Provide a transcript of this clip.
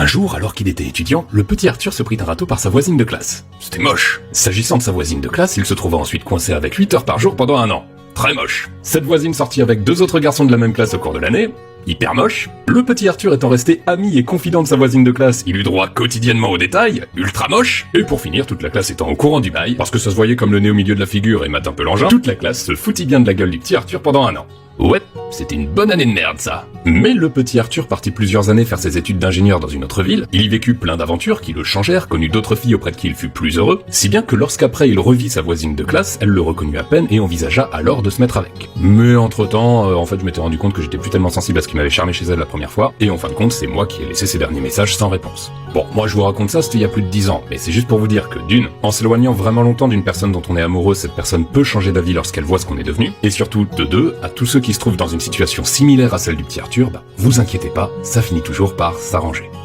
Un jour, alors qu'il était étudiant, le petit Arthur se prit un râteau par sa voisine de classe. C'était moche. S'agissant de sa voisine de classe, il se trouva ensuite coincé avec 8 heures par jour pendant 1 an. Très moche. Cette voisine sortit avec 2 autres garçons de la même classe au cours de l'année. Hyper moche. Le petit Arthur étant resté ami et confident de sa voisine de classe, il eut droit quotidiennement aux détails. Ultra moche. Et pour finir, toute la classe étant au courant du bail, parce que ça se voyait comme le nez au milieu de la figure et mate un peu l'engin, toute la classe se foutit bien de la gueule du petit Arthur pendant 1 an. Ouais, c'était une bonne année de merde ça. Mais le petit Arthur partit plusieurs années faire ses études d'ingénieur dans une autre ville, il y vécut plein d'aventures qui le changèrent, connut d'autres filles auprès de qui il fut plus heureux, si bien que lorsqu'après il revit sa voisine de classe, elle le reconnut à peine et envisagea alors de se mettre avec. Mais entre-temps, en fait je m'étais rendu compte que j'étais plus tellement sensible à ce qui m'avait charmé chez elle la première fois, et en fin de compte c'est moi qui ai laissé ces derniers messages sans réponse. Bon, moi je vous raconte ça, c'était il y a plus de 10 ans, mais c'est juste pour vous dire que d'une, en s'éloignant vraiment longtemps d'une personne dont on est amoureux, cette personne peut changer d'avis lorsqu'elle voit ce qu'on est devenu, et surtout de deux, à tous ceux qui se trouvent dans une situation similaire à celle du petit Arthur, vous inquiétez pas, ça finit toujours par s'arranger.